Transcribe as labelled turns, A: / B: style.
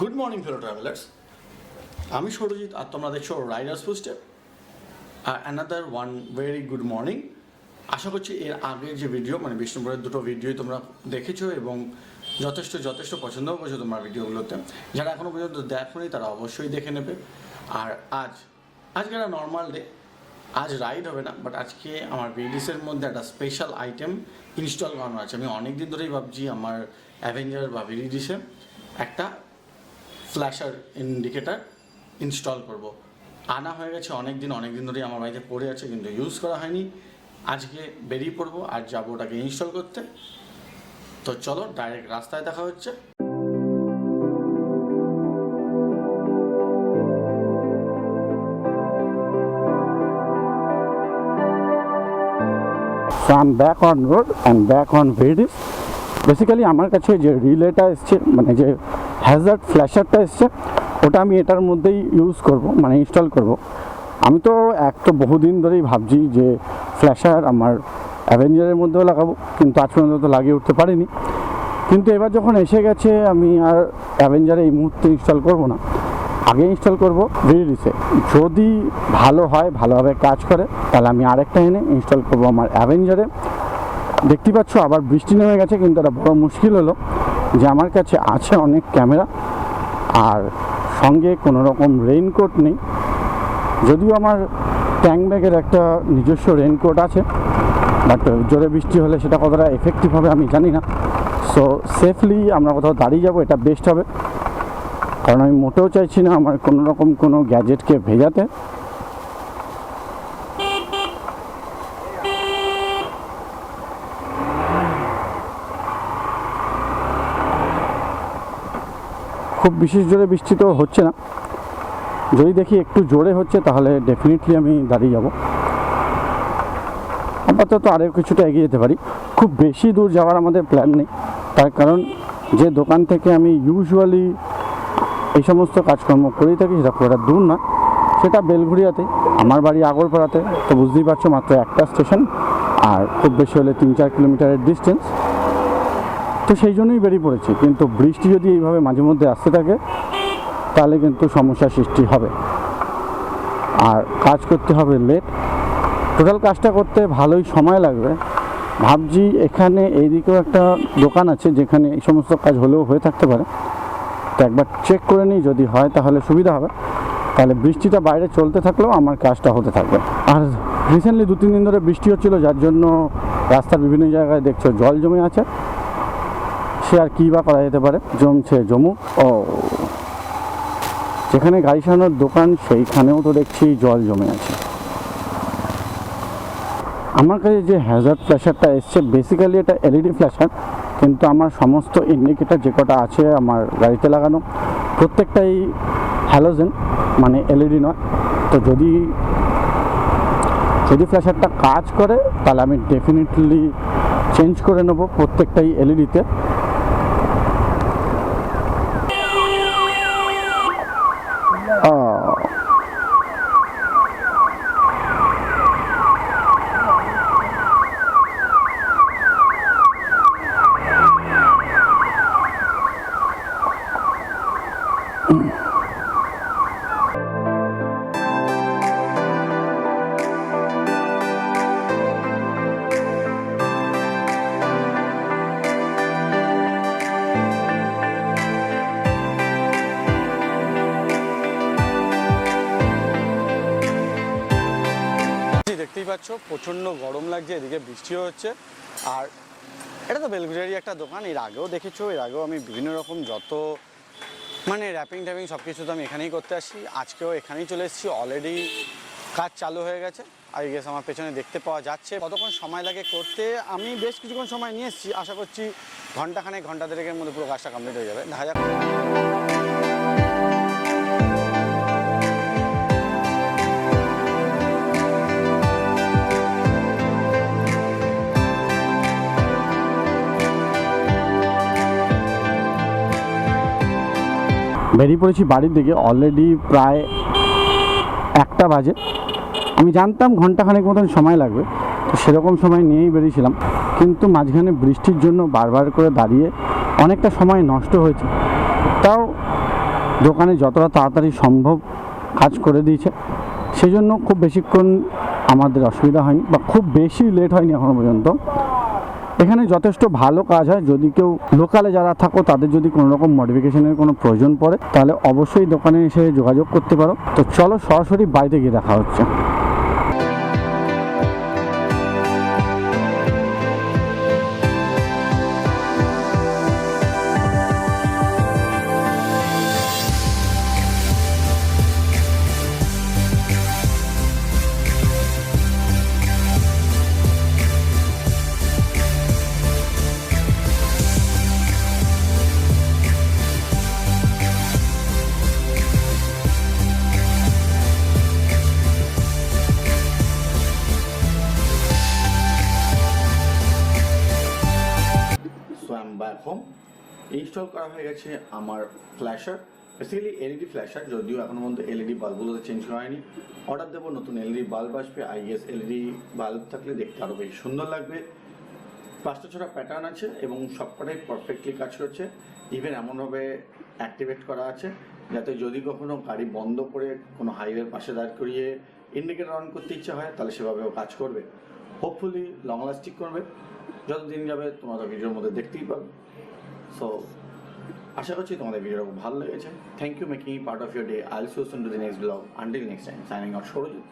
A: Good morning ফেলো travellers, আমি সৌরজিৎ আর তোমরা দেখছো riders footstep. Another one very good morning. আশা করছি এর আগের যে ভিডিও মানে বিষ্ণুপুরের দুটো ভিডিওই তোমরা দেখেছো এবং যথেষ্ট পছন্দও করছো তোমরা ভিডিওগুলোতে। যারা এখনও পর্যন্ত দেখোনি তারা অবশ্যই দেখে নেবে। আর আজকে একটা নর্মাল ডে, আজ রাইড হবে না, বাট আজকে আমার ভিডিসের মধ্যে একটা স্পেশাল আইটেম ইনস্টল করানো আছে। আমি অনেক দিন ধরেই ভাবছি আমার অ্যাভেঞ্জার বা ভিডিসে একটা ফ্ল্যাশার ইন্ডিকেটার ইনস্টল করব। আনা হয়ে গেছে অনেক দিন ধরেই আমার বাড়িতে পড়ে আছে, কিন্তু ইউজ করা হয়নি। আজকে বেরিয়ে পড়বো আর যাবো ওটাকে ইনস্টল করতে। তো চলো ডাইরেক্ট রাস্তায় দেখা হচ্ছে।
B: So I'm back on road and back on VDs. Basically আমার কাছে যে রিলেটা এসছে, মানে যে হ্যাজার্ড ফ্ল্যাশারটা এসছে, ওটা আমি এটার মধ্যেই ইউজ করব, মানে ইনস্টল করব। আমি তো বহুদিন ধরেই ভাবছি যে ফ্ল্যাশার আমার অ্যাভেঞ্জারের মধ্যেও লাগাবো, কিন্তু আজ পর্যন্ত তো লাগিয়ে উঠতে পারিনি। কিন্তু এবার যখন এসে গেছে, আমি আর অ্যাভেঞ্জারে এই মুহূর্তে ইনস্টল করব না, আগে ইনস্টল করব ভিডিসে। যদি ভালো হয়, ভালোভাবে কাজ করে, তাহলে আমি আরেকটা এনে ইনস্টল করব আমার অ্যাভেঞ্জারে। দেখতে পাচ্ছ আবার বৃষ্টি নেমে গেছে, কিন্তু একটা বড় মুশকিল হলো যে আমার কাছে আছে অনেক ক্যামেরা আর সঙ্গে কোনো রকম রেইনকোট নেই। যদিও আমার ট্যাঙ্ক ব্যাগের একটা নিজস্ব রেইনকোট আছে, বাট জোরে বৃষ্টি হলে সেটা কতটা এফেক্টিভ হবে আমি জানি না। সো সেফলি আমরা কোথাও দাঁড়িয়ে যাবো, এটা বেস্ট হবে। কারণ আমি মোটেও চাইছি না আমার কোনো রকম কোনো গ্যাজেটকে ভেজাতে। খুব বিশেষ জোরে বৃষ্টি তো হচ্ছে না, যদি দেখি একটু জোরে হচ্ছে তাহলে ডেফিনেটলি আমি দাঁড়িয়ে যাব। আপাতত আরও কিছুটা এগিয়ে যেতে পারি, খুব বেশি দূর যাওয়ার আমাদের প্ল্যান নেই। তার কারণ যে দোকান থেকে আমি ইউজুয়ালি এই সমস্ত কাজকর্ম করেই থাকি সেটা খুব একটা দূর না, সেটা বেলঘুরিয়াতে, আমার বাড়ি আগরপাড়াতে। তো বুঝতেই পারছো মাত্র একটা স্টেশন, আর খুব বেশি হলে 3-4 কিলোমিটারের ডিস্টেন্স। তো সেই জন্যই বেরিয়ে পড়েছি, কিন্তু বৃষ্টি যদি এইভাবে মাঝে মধ্যে আসতে থাকে তাহলে কিন্তু সমস্যার সৃষ্টি হবে আর কাজ করতে হবে লেট। টোটাল কাজটা করতে ভালোই সময় লাগবে। ভাবছি এখানে এইদিকেও একটা দোকান আছে যেখানে এই সমস্ত কাজ হলেও হয়ে থাকতে পারে, তো একবার চেক করে নিই, যদি হয় তাহলে সুবিধা হবে। তাহলে বৃষ্টিটা বাইরে চলতে থাকলেও আমার কাজটা হতে থাকবে। আর রিসেন্টলি 2-3 দিন ধরে বৃষ্টি হচ্ছিলো, যার জন্য রাস্তার বিভিন্ন জায়গায় দেখছো জল জমে আছে। সে আর কী বা করা যেতে পারে, জমছে জমুক। ও যেখানে গাড়ি সারানোর দোকান সেইখানেও তো দেখছি জল জমে আছে। আমার কাছে যে হ্যাজার্ড ফ্ল্যাশারটা এসছে, বেসিক্যালি এটা এলইডি ফ্ল্যাশার, কিন্তু আমার সমস্ত ইন্ডিকেটার যে কটা আছে আমার গাড়িতে লাগানো প্রত্যেকটাই হ্যালোজেন, মানে এলইডি নয়। তো যদি ফ্ল্যাশারটা কাজ করে তাহলে আমি ডেফিনেটলি চেঞ্জ করে নেব প্রত্যেকটাই এলইডিতে।
A: দেখতেই পাচ্ছ প্রচণ্ড গরম লাগছে, এদিকে বৃষ্টিও হচ্ছে। আর এটা তো বেলঘুরিয়ারই একটা দোকান, এর আগেও দেখেছো, এর আগেও আমি বিভিন্ন রকম যত মানে র্যাপিং ট্যাপিং সব কিছু তো আমি এখানেই করতে আসি। আজকেও এখানেই চলে এসেছি, অলরেডি কাজ চালু হয়ে গেছে। আই গেস আমার পেছনে দেখতে পাওয়া যাচ্ছে। কতক্ষণ সময় লাগে করতে, আমি বেশ কিছুক্ষণ সময় নিয়ে এসেছি। আশা করছি ঘন্টা দেড়েকের মধ্যে পুরো কাজটা কমপ্লিট হয়ে যাবে। দেখা যাক।
B: বেরিয়ে পড়েছি বাড়ির দিকে, অলরেডি প্রায় 1টা বাজে। আমি জানতাম ঘন্টাখানেক মতন সময় লাগবে, তো সেরকম সময় নিয়েই বেরিয়েছিলাম, কিন্তু মাঝখানে বৃষ্টির জন্য বারবার করে দাঁড়িয়ে অনেকটা সময় নষ্ট হয়েছে। তাও দোকানে যতটা তাড়াতাড়ি সম্ভব কাজ করে দিয়েছে, সেই জন্য খুব বেশিক্ষণ আমাদের অসুবিধা হয়নি বা খুব বেশি লেট হয়নি এখনও পর্যন্ত। এখানে যথেষ্ট ভালো কাজ হয়। যদি কেউ লোকালে যারা থাকো তাদের যদি কোনো রকম মডিফিকেশনের কোনো প্রয়োজন পড়ে তাহলে অবশ্যই দোকানে এসে যোগাযোগ করতে পারো। তো চলো সরাসরি বাড়িতে গিয়ে দেখা হচ্ছে।
A: ব্যাক হোম ইনস্টল করা হয়ে গেছে আমার ফ্ল্যাশার, বেসিক্যালি এলইডি ফ্ল্যাশার, যদিও এখনো পর্যন্ত এলইডি বাল্বগুলোতে চেঞ্জ করা হয়নি। অর্ডার দেবো, নতুন এলইডি বাল্ব আসবে। আই গেস এলইডি বাল্ব থাকলে দেখতে আরও বেশি সুন্দর লাগবে। 5টা 6টা প্যাটার্ন আছে এবং সবকটাই পারফেক্টলি কাজ করছে। ইভেন এমনভাবে অ্যাক্টিভেট করা আছে যাতে যদি কখনো গাড়ি বন্ধ করে কোনো হাইওয়ের পাশে দাঁড় করিয়ে ইন্ডিকেটর অন করতে ইচ্ছা হয় তাহলে সেভাবেও কাজ করবে। হোপফুলি লং লাস্টিং করবে, যতদিন যাবে তোমরা তো ভিডিওর মধ্যে দেখতেই পাবে। সো আশা করছি তোমাদের ভিডিওটা খুব ভালো লেগেছে। Thank you making part of your day. I will see you soon to the next blog. Until next time, signing out, Sourajit.